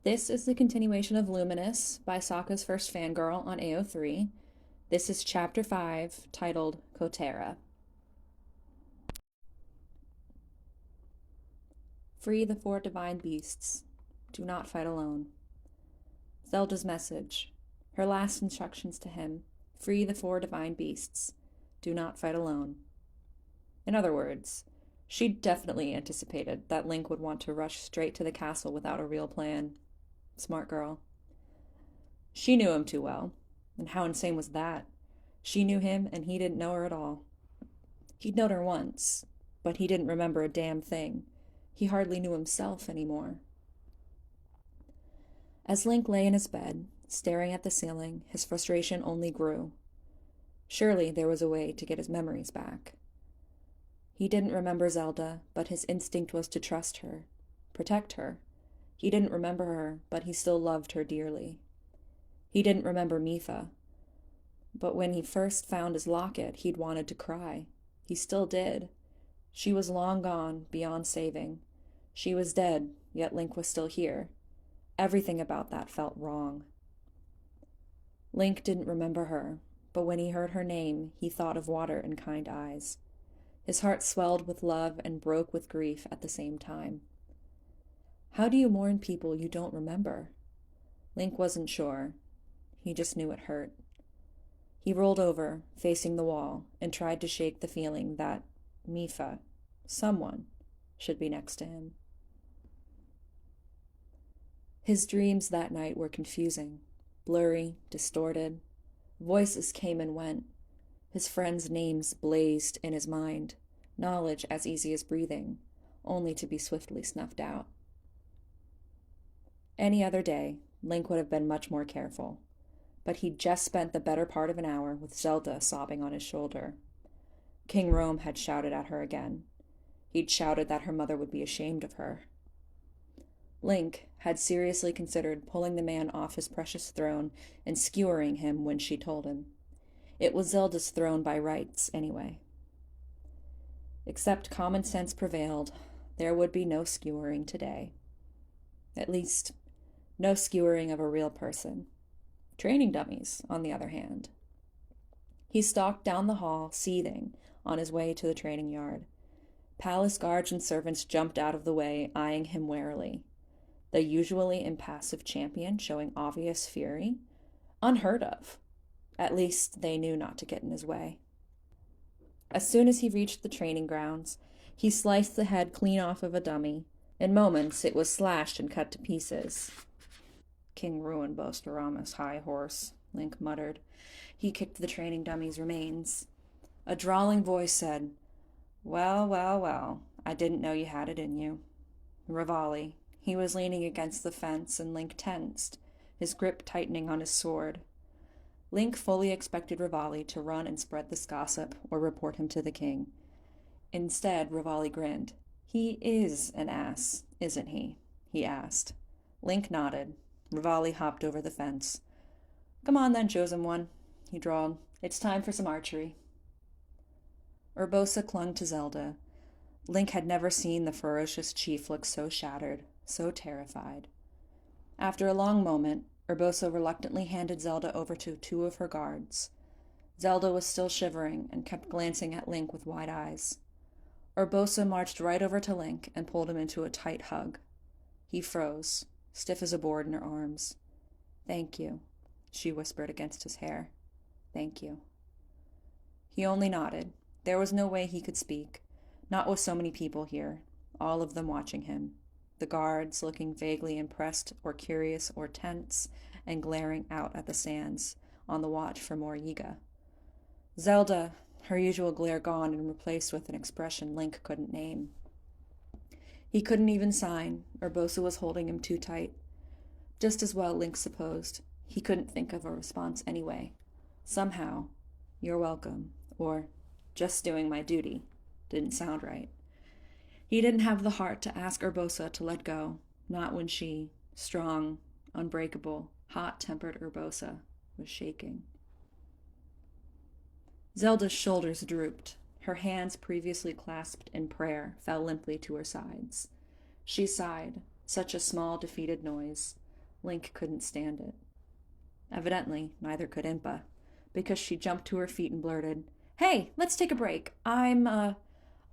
This is the continuation of Luminous by Sokka's first fangirl on AO3. This is Chapter 5, titled Cotera. Free the four divine beasts. Do not fight alone. Zelda's message. Her last instructions to him. Free the four divine beasts. Do not fight alone. In other words, she definitely anticipated that Link would want to rush straight to the castle without a real plan. Smart girl. She knew him too well. And how insane was that? She knew him and he didn't know her at all. He'd known her once, but he didn't remember a damn thing. He hardly knew himself anymore. As Link lay in his bed, staring at the ceiling, his frustration only grew. Surely there was a way to get his memories back. He didn't remember Zelda, but his instinct was to trust her, protect her. He didn't remember her, but he still loved her dearly. He didn't remember Mipha, but when he first found his locket, he'd wanted to cry. He still did. She was long gone, beyond saving. She was dead, yet Link was still here. Everything about that felt wrong. Link didn't remember her, but when he heard her name, he thought of water and kind eyes. His heart swelled with love and broke with grief at the same time. How do you mourn people you don't remember? Link wasn't sure. He just knew it hurt. He rolled over, facing the wall, and tried to shake the feeling that Mipha, someone, should be next to him. His dreams that night were confusing, blurry, distorted. Voices came and went. His friends' names blazed in his mind, knowledge as easy as breathing, only to be swiftly snuffed out. Any other day, Link would have been much more careful, but he'd just spent the better part of an hour with Zelda sobbing on his shoulder. King Rome had shouted at her again. He'd shouted that her mother would be ashamed of her. Link had seriously considered pulling the man off his precious throne and skewering him when she told him. It was Zelda's throne by rights, anyway. Except common sense prevailed. There would be no skewering today. At least, no skewering of a real person. Training dummies, on the other hand. He stalked down the hall, seething, on his way to the training yard. Palace guards and servants jumped out of the way, eyeing him warily. The usually impassive champion showing obvious fury? Unheard of. At least they knew not to get in his way. As soon as he reached the training grounds, he sliced the head clean off of a dummy. In moments, it was slashed and cut to pieces. King ruined Bosterama's high horse, Link muttered. He kicked the training dummy's remains. A drawling voice said, "Well, well, well, I didn't know you had it in you." Rivali. He was leaning against the fence, and Link tensed, his grip tightening on his sword. Link fully expected Rivali to run and spread this gossip or report him to the king. Instead, Rivali grinned. "He is an ass, isn't he?" he asked. Link nodded. Rivali hopped over the fence. "Come on then, chosen one," he drawled. "It's time for some archery." Urbosa clung to Zelda. Link had never seen the ferocious chief look so shattered, so terrified. After a long moment, Urbosa reluctantly handed Zelda over to two of her guards. Zelda was still shivering and kept glancing at Link with wide eyes. Urbosa marched right over to Link and pulled him into a tight hug. He froze, stiff as a board in her arms. "Thank you," she whispered against his hair. "Thank you." He only nodded. There was no way he could speak, not with so many people here, all of them watching him. The guards looking vaguely impressed or curious or tense and glaring out at the sands, on the watch for more Yiga. Zelda, her usual glare gone and replaced with an expression Link couldn't name. He couldn't even sign. Urbosa was holding him too tight. Just as well, Link supposed. He couldn't think of a response anyway. Somehow, "You're welcome," or "just doing my duty," didn't sound right. He didn't have the heart to ask Urbosa to let go, not when she, strong, unbreakable, hot-tempered Urbosa, was shaking. Zelda's shoulders drooped. Her hands, previously clasped in prayer, fell limply to her sides. She sighed, such a small, defeated noise. Link couldn't stand it. Evidently, neither could Impa, because she jumped to her feet and blurted, "Hey, let's take a break. I'm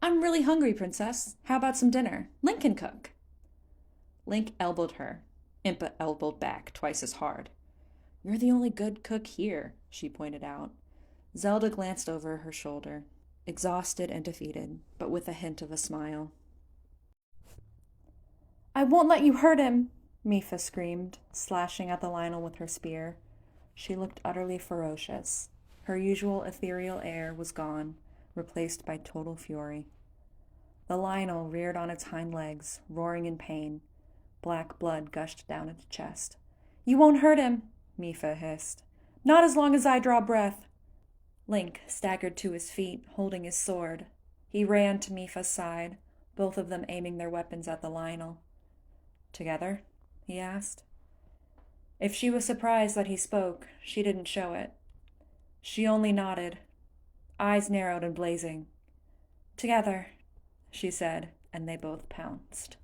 really hungry, Princess. How about some dinner? Link can cook." Link elbowed her. Impa elbowed back twice as hard. "You're the only good cook here," she pointed out. Zelda glanced over her shoulder, exhausted and defeated, but with a hint of a smile. "I won't let you hurt him," Mifa screamed, slashing at the Lionel with her spear. She looked utterly ferocious. Her usual ethereal air was gone, replaced by total fury. The Lionel reared on its hind legs, roaring in pain. Black blood gushed down its chest. "You won't hurt him," Mifa hissed. "Not as long as I draw breath." Link staggered to his feet, holding his sword. He ran to Mifa's side, both of them aiming their weapons at the Lionel. "Together?" he asked. If she was surprised that he spoke, she didn't show it. She only nodded, eyes narrowed and blazing. "Together," she said, and they both pounced.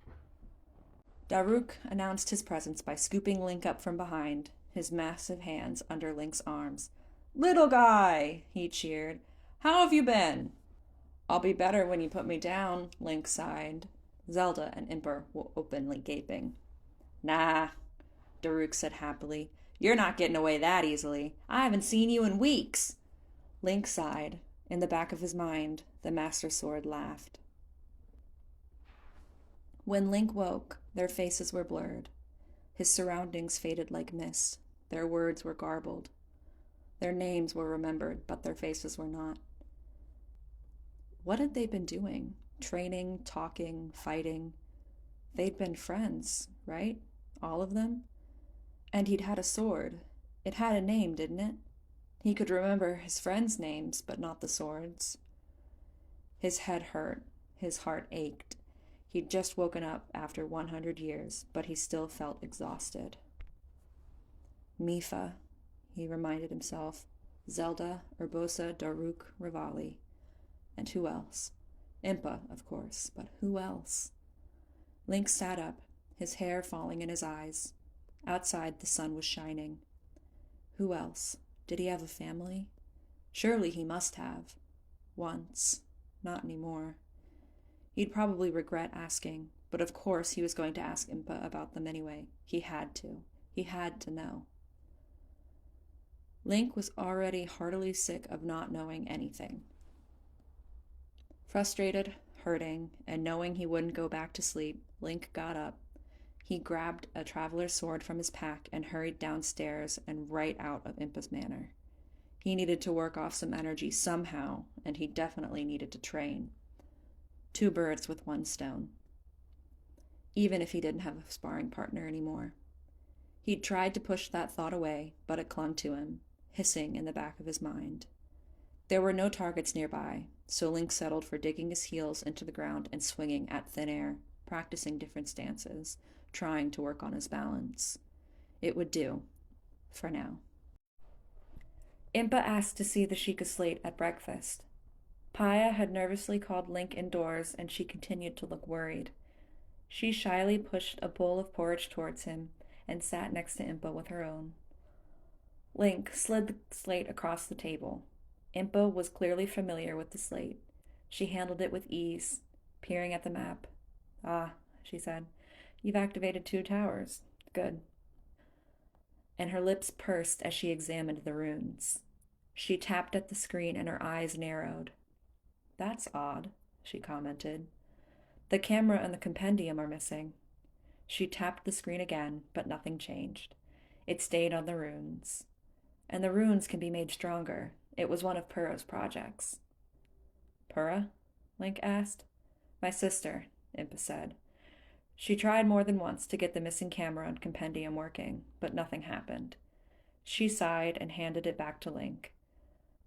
Daruk announced his presence by scooping Link up from behind, his massive hands under Link's arms. "Little guy," he cheered. "How have you been?" "I'll be better when you put me down," Link sighed. Zelda and Impa were openly gaping. "Nah," Daruk said happily. "You're not getting away that easily. I haven't seen you in weeks." Link sighed. In the back of his mind, the Master Sword laughed. When Link woke, their faces were blurred. His surroundings faded like mist. Their words were garbled. Their names were remembered, but their faces were not. What had they been doing? Training, talking, fighting. They'd been friends, right? All of them? And he'd had a sword. It had a name, didn't it? He could remember his friends' names, but not the swords. His head hurt. His heart ached. He'd just woken up after 100 years, but he still felt exhausted. Mifa, he reminded himself. Zelda, Urbosa, Daruk, Rivali. And who else? Impa, of course, but who else? Link sat up, his hair falling in his eyes. Outside, the sun was shining. Who else? Did he have a family? Surely he must have. Once. Not anymore. He'd probably regret asking, but of course he was going to ask Impa about them anyway. He had to. He had to know. Link was already heartily sick of not knowing anything. Frustrated, hurting, and knowing he wouldn't go back to sleep, Link got up. He grabbed a traveler's sword from his pack and hurried downstairs and right out of Impa's manor. He needed to work off some energy somehow, and he definitely needed to train. 2 birds with 1 stone. Even if he didn't have a sparring partner anymore. He'd tried to push that thought away, but it clung to him, hissing in the back of his mind. There were no targets nearby, so Link settled for digging his heels into the ground and swinging at thin air, practicing different stances, trying to work on his balance. It would do, for now. Impa asked to see the Sheikah slate at breakfast. Paya had nervously called Link indoors, and she continued to look worried. She shyly pushed a bowl of porridge towards him and sat next to Impa with her own. Link slid the slate across the table. Impa was clearly familiar with the slate. She handled it with ease, peering at the map. "Ah," she said, "you've activated 2 towers. Good." And her lips pursed as she examined the runes. She tapped at the screen and her eyes narrowed. "That's odd," she commented. "The camera and the compendium are missing." She tapped the screen again, but nothing changed. It stayed on the runes. And the runes can be made stronger. It was one of Purah's projects. "Purah?" Link asked. "My sister," Impa said. She tried more than once to get the missing camera and compendium working, but nothing happened. She sighed and handed it back to Link.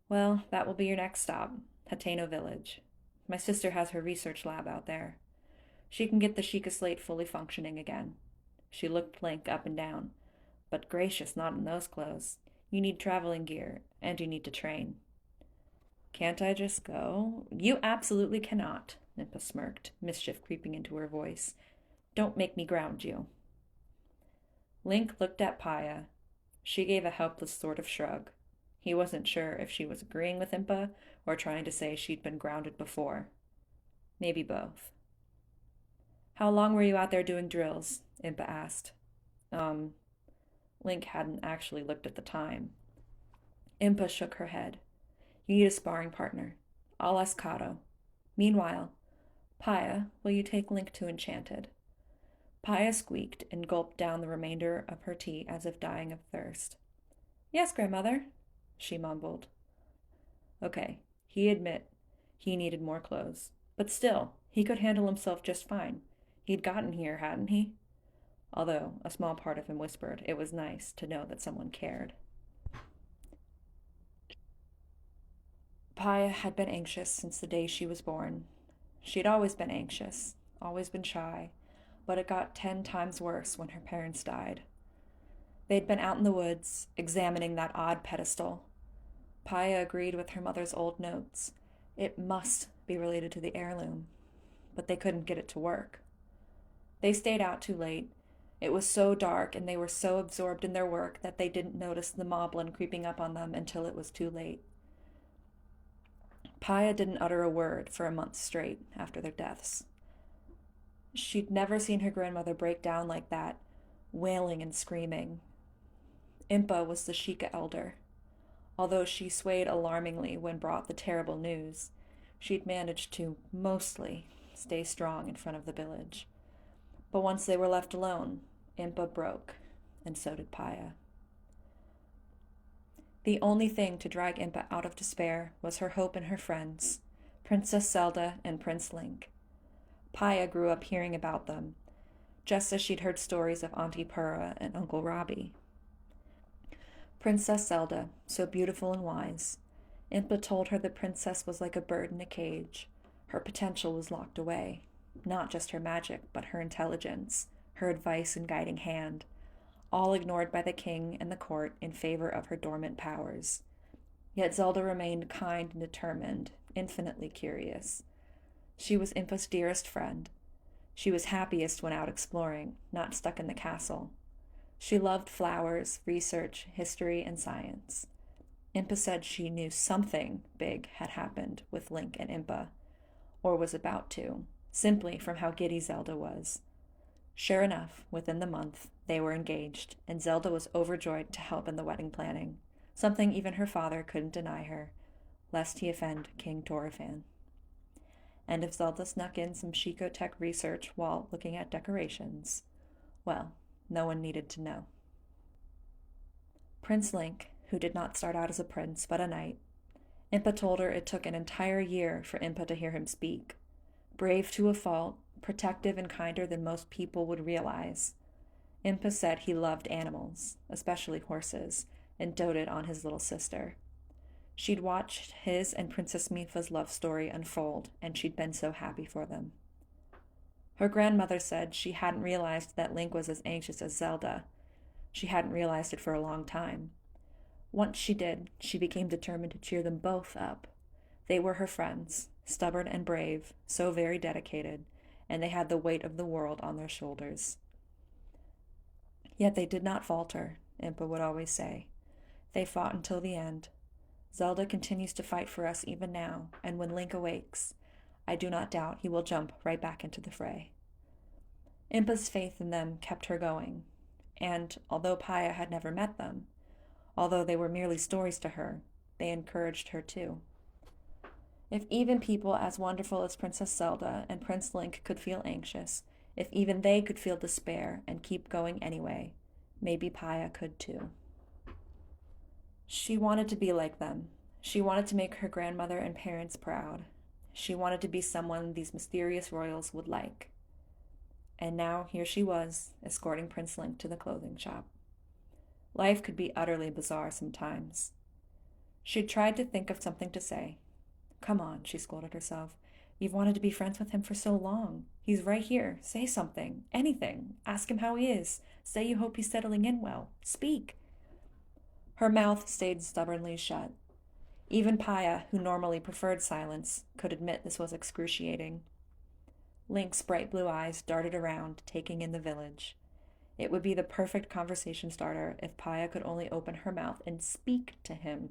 "Well, that will be your next stop, Hateno Village. My sister has her research lab out there. She can get the Sheikah slate fully functioning again." She looked Link up and down. "But gracious, not in those clothes. You need traveling gear, and you need to train." "Can't I just go?" "You absolutely cannot," Impa smirked, mischief creeping into her voice. "Don't make me ground you." Link looked at Paya. She gave a helpless sort of shrug. He wasn't sure if she was agreeing with Impa or trying to say she'd been grounded before. Maybe both. How long were you out there doing drills? Impa asked. Um, Link hadn't actually looked at the time. Impa shook her head. You need a sparring partner. I'll ask Kato. Meanwhile, Paya, will you take Link to Enchanted? Paya squeaked and gulped down the remainder of her tea as if dying of thirst. Yes, grandmother, she mumbled. Okay, he admit he needed more clothes. But still, he could handle himself just fine. He'd gotten here, hadn't he? Although a small part of him whispered it was nice to know that someone cared. Paya had been anxious since the day she was born. She'd always been anxious, always been shy, but it got 10 times worse when her parents died. They'd been out in the woods, examining that odd pedestal. Paya agreed with her mother's old notes. It must be related to the heirloom, but they couldn't get it to work. They stayed out too late. It was so dark and they were so absorbed in their work that they didn't notice the moblin creeping up on them until it was too late. Paya didn't utter a word for a month straight after their deaths. She'd never seen her grandmother break down like that, wailing and screaming. Impa was the Sheikah elder. Although she swayed alarmingly when brought the terrible news, she'd managed to, mostly, stay strong in front of the village. But once they were left alone, Impa broke, and so did Paya. The only thing to drag Impa out of despair was her hope in her friends, Princess Zelda and Prince Link. Paya grew up hearing about them, just as she'd heard stories of Auntie Purra and Uncle Robbie. Princess Zelda, so beautiful and wise. Impa told her the princess was like a bird in a cage. Her potential was locked away. Not just her magic, but her intelligence, her advice and guiding hand, all ignored by the king and the court in favor of her dormant powers. Yet Zelda remained kind and determined, infinitely curious. She was Impa's dearest friend. She was happiest when out exploring, not stuck in the castle. She loved flowers, research, history, and science. Impa said she knew something big had happened with Link and Impa, or was about to, simply from how giddy Zelda was. Sure enough, within the month, they were engaged, and Zelda was overjoyed to help in the wedding planning, something even her father couldn't deny her, lest he offend King Torafan. And if Zelda snuck in some Sheikah research while looking at decorations, well, no one needed to know. Prince Link, who did not start out as a prince but a knight, Impa told her it took an entire year for Impa to hear him speak. Brave to a fault, protective and kinder than most people would realize. Impa said he loved animals, especially horses, and doted on his little sister. She'd watched his and Princess Mifa's love story unfold, and she'd been so happy for them. Her grandmother said she hadn't realized that Link was as anxious as Zelda. She hadn't realized it for a long time. Once she did, she became determined to cheer them both up. They were her friends, stubborn and brave, so very dedicated, and they had the weight of the world on their shoulders. Yet they did not falter, Impa would always say. They fought until the end. Zelda continues to fight for us even now, and when Link awakes, I do not doubt he will jump right back into the fray. Impa's faith in them kept her going, and although Paya had never met them, although they were merely stories to her, they encouraged her too. If even people as wonderful as Princess Zelda and Prince Link could feel anxious, if even they could feel despair and keep going anyway, maybe Paya could too. She wanted to be like them. She wanted to make her grandmother and parents proud. She wanted to be someone these mysterious royals would like. And now here she was, escorting Prince Link to the clothing shop. Life could be utterly bizarre sometimes. She'd tried to think of something to say. Come on, she scolded herself. You've wanted to be friends with him for so long. He's right here. Say something. Anything. Ask him how he is. Say you hope he's settling in well. Speak. Her mouth stayed stubbornly shut. Even Paya, who normally preferred silence, could admit this was excruciating. Link's bright blue eyes darted around, taking in the village. It would be the perfect conversation starter if Paya could only open her mouth and speak to him.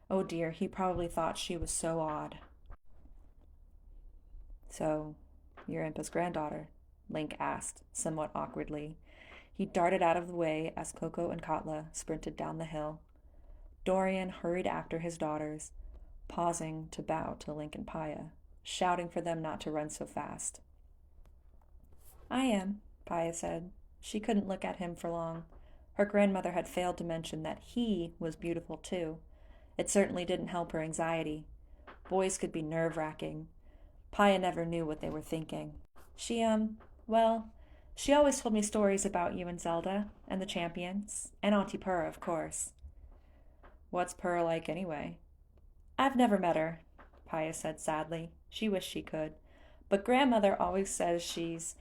Oh dear, he probably thought she was so odd. "So, you're Impa's granddaughter?" Link asked, somewhat awkwardly. He darted out of the way as Coco and Katla sprinted down the hill. Dorian hurried after his daughters, pausing to bow to Link and Paya, shouting for them not to run so fast. "I am," Paya said. She couldn't look at him for long. Her grandmother had failed to mention that he was beautiful too. It certainly didn't help her anxiety. Boys could be nerve-wracking. Paya never knew what they were thinking. Well, she always told me stories about you and Zelda, and the champions, and Auntie Purr, of course." "What's Purr like anyway?" "I've never met her," Paya said sadly. She wished she could. "But grandmother always says she's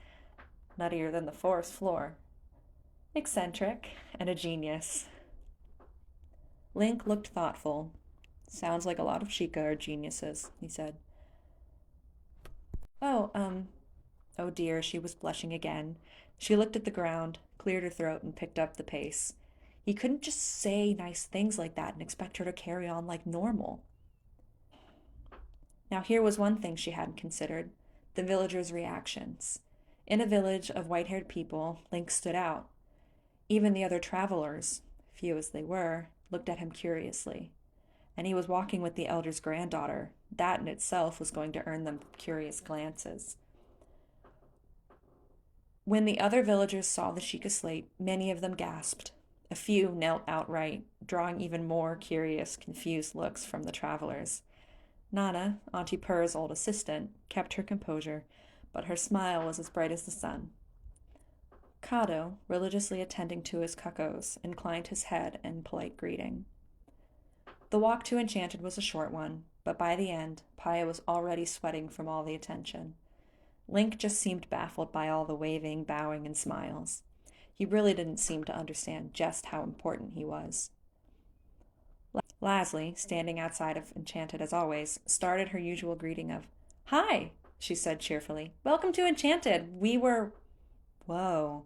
nuttier than the forest floor. Eccentric, and a genius." Link looked thoughtful. "Sounds like a lot of Sheikah are geniuses," he said. Oh, oh dear, she was blushing again. She looked at the ground, cleared her throat, and picked up the pace. He couldn't just say nice things like that and expect her to carry on like normal. Now here was one thing she hadn't considered: the villagers' reactions. In a village of white-haired people, Link stood out. Even the other travelers, few as they were, looked at him curiously. And he was walking with the elder's granddaughter. That in itself was going to earn them curious glances. When the other villagers saw the Sheikah slate, many of them gasped. A few knelt outright, drawing even more curious, confused looks from the travelers. Nana, Auntie Purr's old assistant, kept her composure, but her smile was as bright as the sun. Kado, religiously attending to his cuckoos, inclined his head in polite greeting. The walk to Enchanted was a short one, but by the end, Paya was already sweating from all the attention. Link just seemed baffled by all the waving, bowing, and smiles. He really didn't seem to understand just how important he was. Lasley, standing outside of Enchanted as always, started her usual greeting of, "Hi," she said cheerfully. "Welcome to Enchanted. Whoa.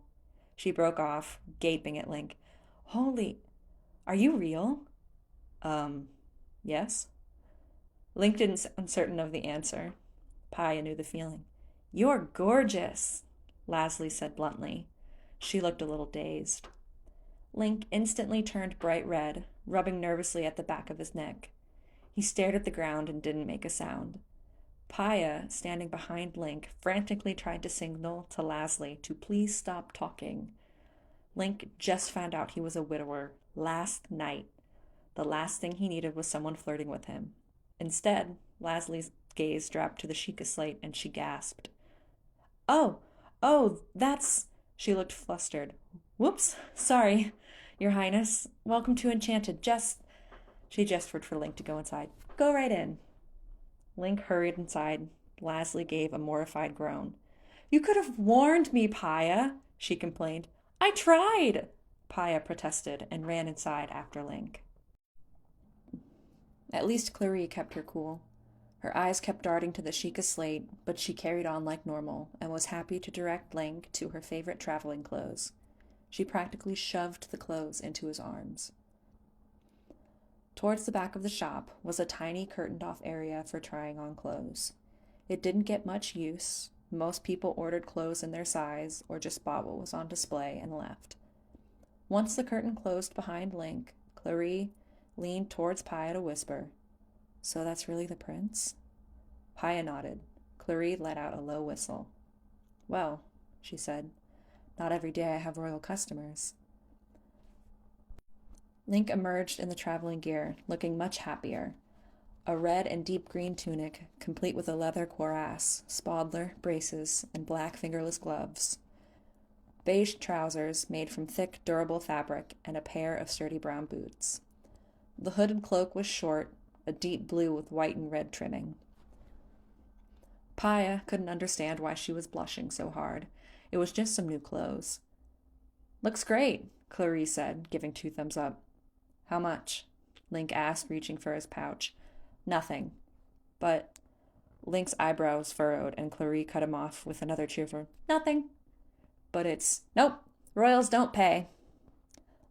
She broke off, gaping at Link. "Holy, are you real?" Yes." Link didn't sound certain of the answer. Paya knew the feeling. "You're gorgeous," Lasley said bluntly. She looked a little dazed. Link instantly turned bright red, rubbing nervously at the back of his neck. He stared at the ground and didn't make a sound. Paya, standing behind Link, frantically tried to signal to Lasley to please stop talking. Link just found out he was a widower last night. The last thing he needed was someone flirting with him. Instead, Lasley's gaze dropped to the Sheikah slate and she gasped. Oh, that's... She looked flustered. "Whoops, sorry, Your Highness. Welcome to Enchanted. She gestured for Link to go inside. "Go right in." Link hurried inside. Lasley gave a mortified groan. "You could have warned me, Paya," she complained. "I tried," Paya protested and ran inside after Link. At least Clarie kept her cool. Her eyes kept darting to the Sheikah slate, but she carried on like normal and was happy to direct Link to her favorite traveling clothes. She practically shoved the clothes into his arms. Towards the back of the shop was a tiny curtained-off area for trying on clothes. It didn't get much use. Most people ordered clothes in their size or just bought what was on display and left. Once the curtain closed behind Link, Clarie leaned towards Paya to whisper, "So that's really the prince?" Paya nodded. Clarie let out a low whistle. "Well," she said, "not every day I have royal customers." Link emerged in the traveling gear, looking much happier. A red and deep green tunic, complete with a leather cuirass, spadler, braces, and black fingerless gloves. Beige trousers made from thick, durable fabric, and a pair of sturdy brown boots. The hooded cloak was short, a deep blue with white and red trimming. Paya couldn't understand why she was blushing so hard. It was just some new clothes. "Looks great," Clarie said, giving 2 thumbs up. "How much?" Link asked, reaching for his pouch. "Nothing. But..." Link's eyebrows furrowed, and Clarie cut him off with another cheerful, "Nothing." "But it's..." "Nope," Royals don't pay.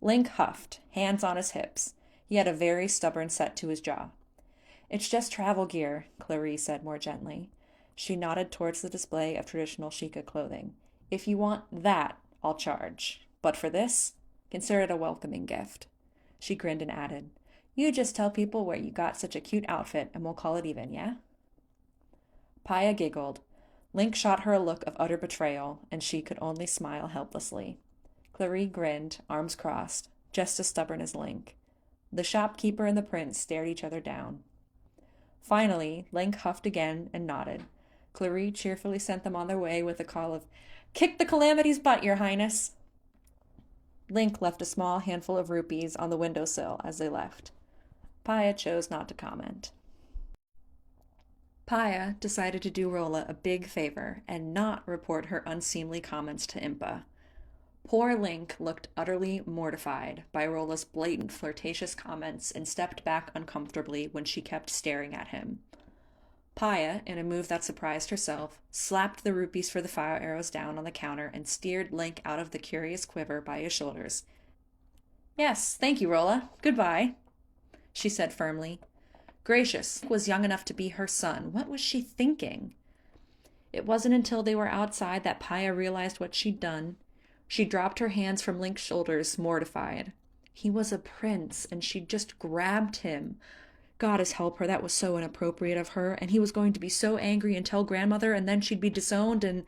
Link huffed, hands on his hips. He had a very stubborn set to his jaw. It's just travel gear, Clarice said more gently. She nodded towards the display of traditional Sheikah clothing. If you want that, I'll charge. But for this, consider it a welcoming gift. She grinned and added, You just tell people where you got such a cute outfit and we'll call it even, yeah? Paya giggled. Link shot her a look of utter betrayal, and she could only smile helplessly. Clarice grinned, arms crossed, just as stubborn as Link. The shopkeeper and the prince stared each other down. Finally, Link huffed again and nodded. Clarice cheerfully sent them on their way with a call of, Kick the Calamity's butt, your highness! Link left a small handful of rupees on the windowsill as they left. Paya chose not to comment. Paya decided to do Rolla a big favor and not report her unseemly comments to Impa. Poor Link looked utterly mortified by Rolla's blatant flirtatious comments and stepped back uncomfortably when she kept staring at him. Paya, in a move that surprised herself, slapped the rupees for the fire arrows down on the counter and steered Link out of the curious quiver by his shoulders. Yes, thank you, Rolla. Goodbye, she said firmly. Gracious, Link was young enough to be her son. What was she thinking? It wasn't until they were outside that Paya realized what she'd done. She dropped her hands from Link's shoulders, mortified. He was a prince, and she'd just grabbed him. Goddess help her, that was so inappropriate of her, and he was going to be so angry and tell grandmother, and then she'd be disowned, and...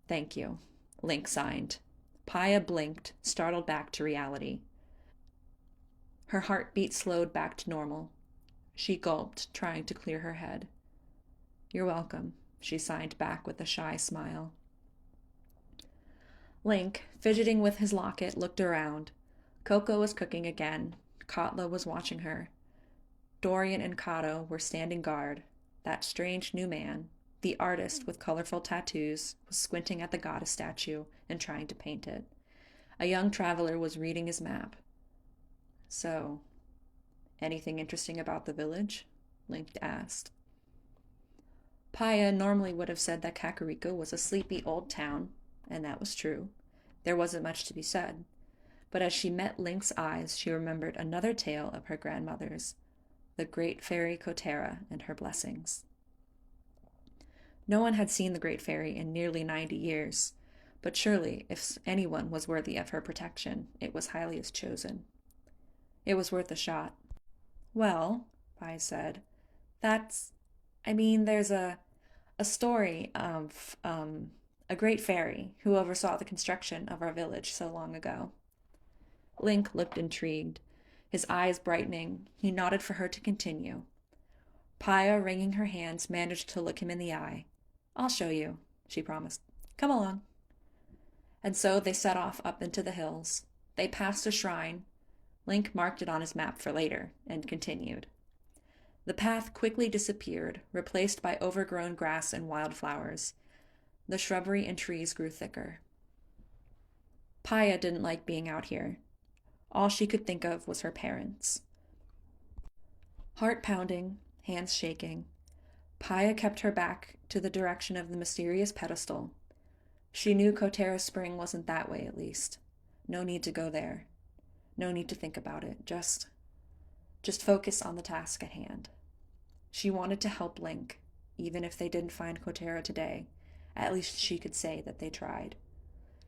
Thank you, Link signed. Paya blinked, startled back to reality. Her heartbeat slowed back to normal. She gulped, trying to clear her head. You're welcome, she signed back with a shy smile. Link, fidgeting with his locket, looked around. Coco was cooking again. Katla was watching her. Dorian and Kato were standing guard. That strange new man, the artist with colorful tattoos, was squinting at the goddess statue and trying to paint it. A young traveler was reading his map. So, anything interesting about the village? Link asked. Paya normally would have said that Kakariko was a sleepy old town, and that was true. There wasn't much to be said. But as she met Link's eyes, she remembered another tale of her grandmother's, the Great Fairy Cotera and her blessings. No one had seen the Great Fairy in nearly 90 years, but surely, if anyone was worthy of her protection, it was Hylia's chosen. It was worth a shot. Well, Paya said, there's a story of, a great fairy who oversaw the construction of our village so long ago. Link looked intrigued, his eyes brightening. He nodded for her to continue. Paya, wringing her hands, managed to look him in the eye. I'll show you, she promised. Come along. And so they set off up into the hills. They passed a shrine. Link marked it on his map for later, and continued. The path quickly disappeared, replaced by overgrown grass and wildflowers. The shrubbery and trees grew thicker. Paya didn't like being out here. All she could think of was her parents. Heart pounding, hands shaking, Paya kept her back to the direction of the mysterious pedestal. She knew Cotera Spring wasn't that way, at least. No need to go there. No need to think about it. Just focus on the task at hand. She wanted to help Link, even if they didn't find Cotera today. At least she could say that they tried.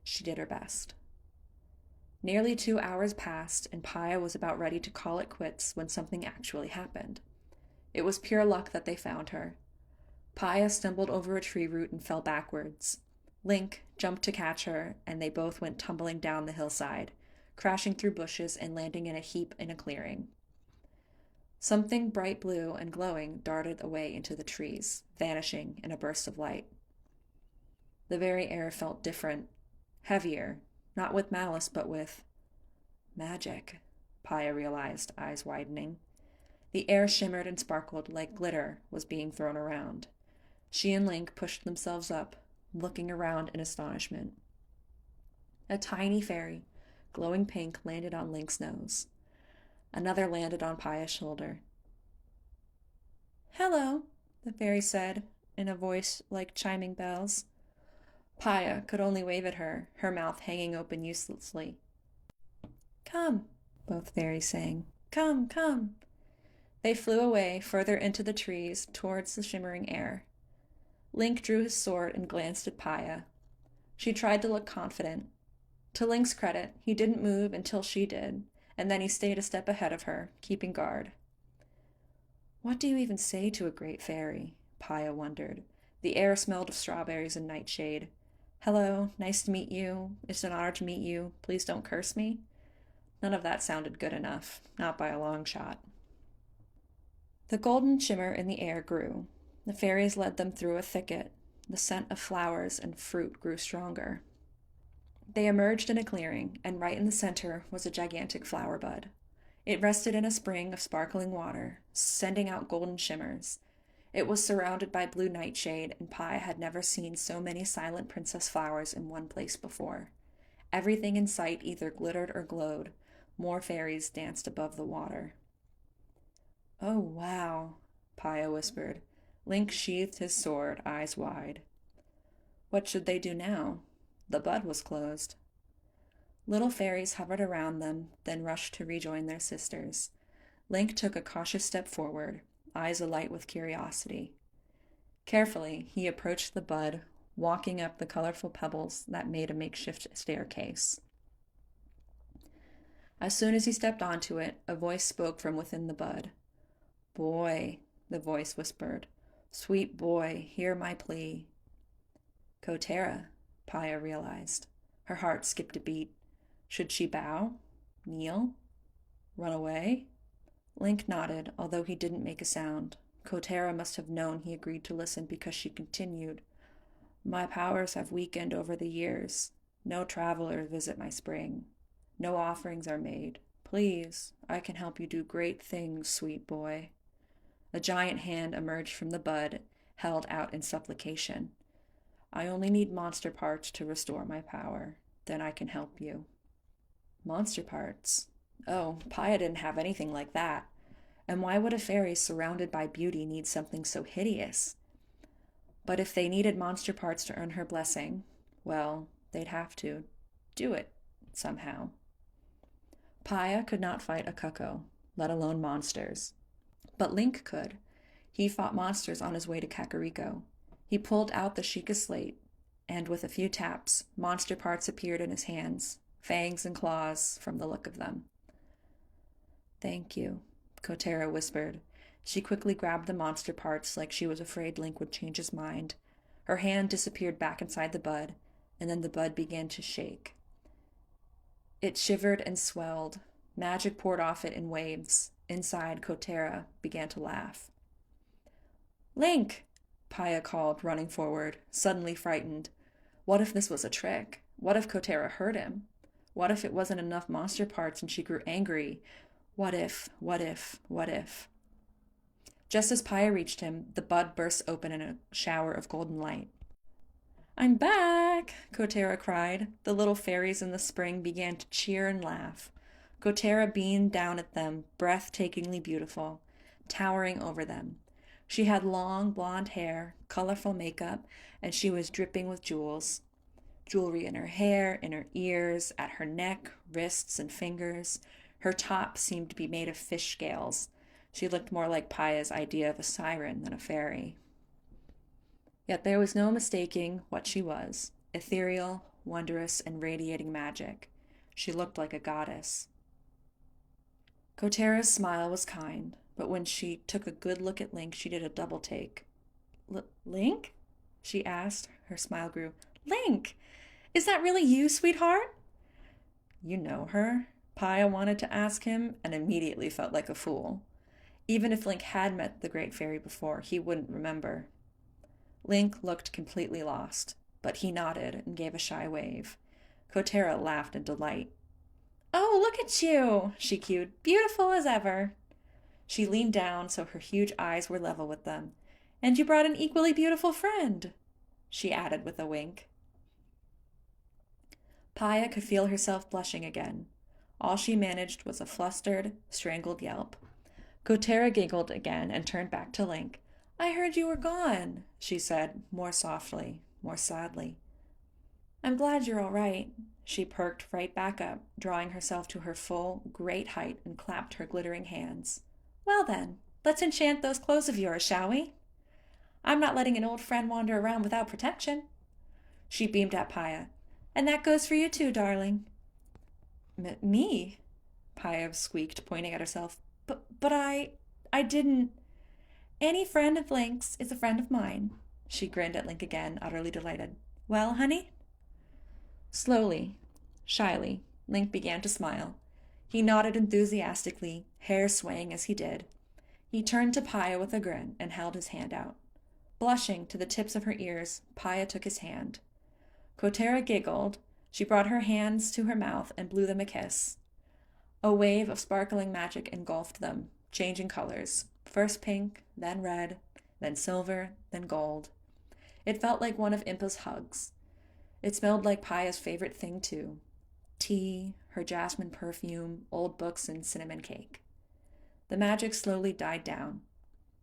She did her best. Nearly 2 hours passed, and Paya was about ready to call it quits when something actually happened. It was pure luck that they found her. Paya stumbled over a tree root and fell backwards. Link jumped to catch her, and they both went tumbling down the hillside, crashing through bushes and landing in a heap in a clearing. Something bright blue and glowing darted away into the trees, vanishing in a burst of light. The very air felt different, heavier, not with malice, but with magic, Paya realized, eyes widening. The air shimmered and sparkled like glitter was being thrown around. She and Link pushed themselves up, looking around in astonishment. A tiny fairy, glowing pink, landed on Link's nose. Another landed on Paya's shoulder. Hello, the fairy said, in a voice like chiming bells. Paya could only wave at her, her mouth hanging open uselessly. Come, both fairies sang. Come, come. They flew away, further into the trees, towards the shimmering air. Link drew his sword and glanced at Paya. She tried to look confident. To Link's credit, he didn't move until she did, and then he stayed a step ahead of her, keeping guard. What do you even say to a great fairy? Paya wondered. The air smelled of strawberries and nightshade. Hello, nice to meet you. It's an honor to meet you. Please don't curse me. None of that sounded good enough, not by a long shot. The golden shimmer in the air grew. The fairies led them through a thicket. The scent of flowers and fruit grew stronger. They emerged in a clearing, and right in the center was a gigantic flower bud. It rested in a spring of sparkling water, sending out golden shimmers. It was surrounded by blue nightshade, and Paya had never seen so many silent princess flowers in one place before. Everything in sight either glittered or glowed. More fairies danced above the water. Oh, wow, Paya whispered. Link sheathed his sword, eyes wide. What should they do now? The bud was closed. Little fairies hovered around them, then rushed to rejoin their sisters. Link took a cautious step forward, eyes alight with curiosity. Carefully, he approached the bud, walking up the colorful pebbles that made a makeshift staircase. As soon as he stepped onto it, a voice spoke from within the bud. Boy, the voice whispered. Sweet boy, hear my plea. Cotera, Paya realized. Her heart skipped a beat. Should she bow? Kneel? Run away? Link nodded, although he didn't make a sound. Cotera must have known he agreed to listen because she continued. My powers have weakened over the years. No travelers visit my spring. No offerings are made. Please, I can help you do great things, sweet boy. A giant hand emerged from the bud, held out in supplication. I only need monster parts to restore my power. Then I can help you. Monster parts? Oh, Paya didn't have anything like that. And why would a fairy surrounded by beauty need something so hideous? But if they needed monster parts to earn her blessing, well, they'd have to do it somehow. Paya could not fight a cucko, let alone monsters. But Link could. He fought monsters on his way to Kakariko. He pulled out the Sheikah slate, and with a few taps, monster parts appeared in his hands, fangs and claws from the look of them. Thank you, Cotera whispered. She quickly grabbed the monster parts like she was afraid Link would change his mind. Her hand disappeared back inside the bud, and then the bud began to shake. It shivered and swelled. Magic poured off it in waves. Inside, Cotera began to laugh. Link! Paya called, running forward, suddenly frightened. What if this was a trick? What if Cotera hurt him? What if it wasn't enough monster parts and she grew angry? What if? Just as Paya reached him, the bud burst open in a shower of golden light. I'm back, Cotera cried. The little fairies in the spring began to cheer and laugh. Cotera beamed down at them, breathtakingly beautiful, towering over them. She had long blonde hair, colorful makeup, and she was dripping with jewels. Jewelry in her hair, in her ears, at her neck, wrists, and fingers. Her top seemed to be made of fish scales. She looked more like Paya's idea of a siren than a fairy. Yet there was no mistaking what she was, ethereal, wondrous, and radiating magic. She looked like a goddess. Cotera's smile was kind, but when she took a good look at Link, she did a double take. Link? She asked. Her smile grew. Link! Is that really you, sweetheart? You know her? Paya wanted to ask him, and immediately felt like a fool. Even if Link had met the Great Fairy before, he wouldn't remember. Link looked completely lost, but he nodded and gave a shy wave. Cotera laughed in delight. Oh, look at you, she cooed, beautiful as ever. She leaned down so her huge eyes were level with them. And you brought an equally beautiful friend, she added with a wink. Paya could feel herself blushing again. All she managed was a flustered, strangled yelp. Cotera giggled again and turned back to Link. I heard you were gone, she said, more softly, more sadly. I'm glad you're all right. She perked right back up, drawing herself to her full, great height and clapped her glittering hands. Well then, let's enchant those clothes of yours, shall we? I'm not letting an old friend wander around without protection. She beamed at Paya. And that goes for you too, darling. Me? Paya squeaked, pointing at herself. But I didn't. Any friend of Link's is a friend of mine. She grinned at Link again, utterly delighted. Well, honey? Slowly, shyly, Link began to smile. He nodded enthusiastically, hair swaying as he did. He turned to Paya with a grin and held his hand out. Blushing to the tips of her ears, Paya took his hand. Cotera giggled. She brought her hands to her mouth and blew them a kiss. A wave of sparkling magic engulfed them, changing colors. First pink, then red, then silver, then gold. It felt like one of Impa's hugs. It smelled like Paya's favorite thing, too. Tea, her jasmine perfume, old books, and cinnamon cake. The magic slowly died down.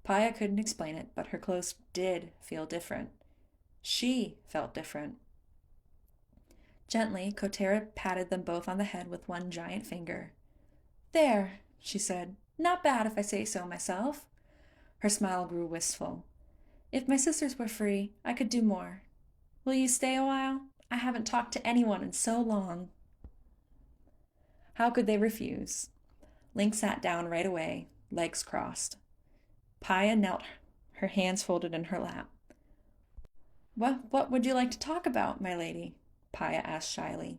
Paya couldn't explain it, but her clothes did feel different. She felt different. Gently, Cotera patted them both on the head with one giant finger. There, she said. Not bad if I say so myself. Her smile grew wistful. If my sisters were free, I could do more. Will you stay a while? I haven't talked to anyone in so long. How could they refuse? Link sat down right away, legs crossed. Paya knelt, her hands folded in her lap. What would you like to talk about, my lady? Paya asked shyly.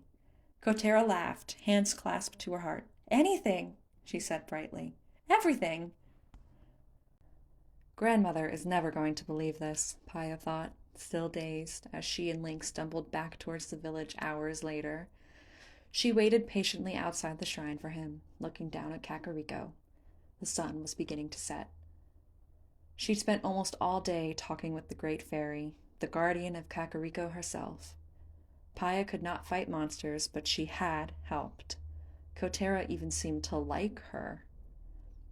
Cotera laughed, hands clasped to her heart. Anything, she said brightly. Everything. Grandmother is never going to believe this, Paya thought, still dazed, as she and Link stumbled back towards the village hours later. She waited patiently outside the shrine for him, looking down at Kakariko. The sun was beginning to set. She'd spent almost all day talking with the Great Fairy, the guardian of Kakariko herself. Paya could not fight monsters, but she had helped. Cotera even seemed to like her.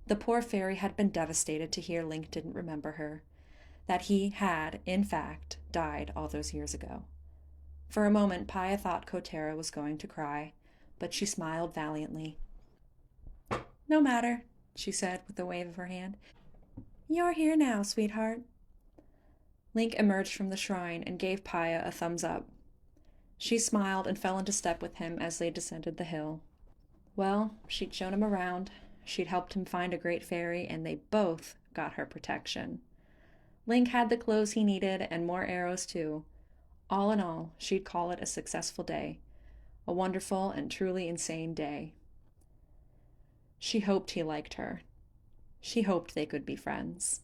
The poor fairy had been devastated to hear Link didn't remember her, that he had, in fact, died all those years ago. For a moment, Paya thought Cotera was going to cry, but she smiled valiantly. No matter, she said with a wave of her hand. You're here now, sweetheart. Link emerged from the shrine and gave Paya a thumbs up. She smiled and fell into step with him as they descended the hill. Well, she'd shown him around. She'd helped him find a great fairy, and they both got her protection. Link had the clothes he needed and more arrows, too. All in all, she'd call it a successful day. A wonderful and truly insane day. She hoped he liked her. She hoped they could be friends.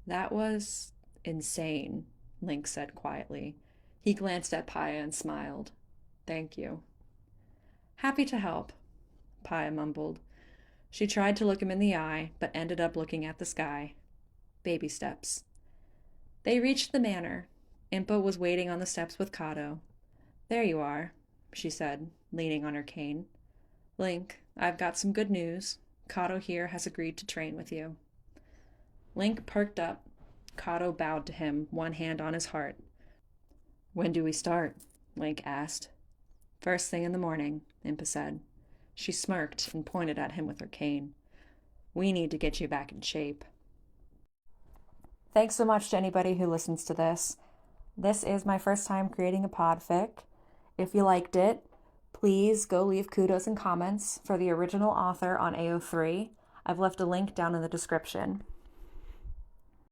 That was insane, Link said quietly. He glanced at Paya and smiled. Thank you. Happy to help, Paya mumbled. She tried to look him in the eye, but ended up looking at the sky. Baby steps. They reached the manor. Impa was waiting on the steps with Kudos. There you are, she said, leaning on her cane. Link, I've got some good news. Kudos here has agreed to train with you. Link perked up. Kudos bowed to him, one hand on his heart. When do we start? Link asked. First thing in the morning, Impa said. She smirked and pointed at him with her cane. We need to get you back in shape. Thanks so much to anybody who listens to this. This is my first time creating a podfic. If you liked it, please go leave kudos and comments for the original author on AO3. I've left a link down in the description.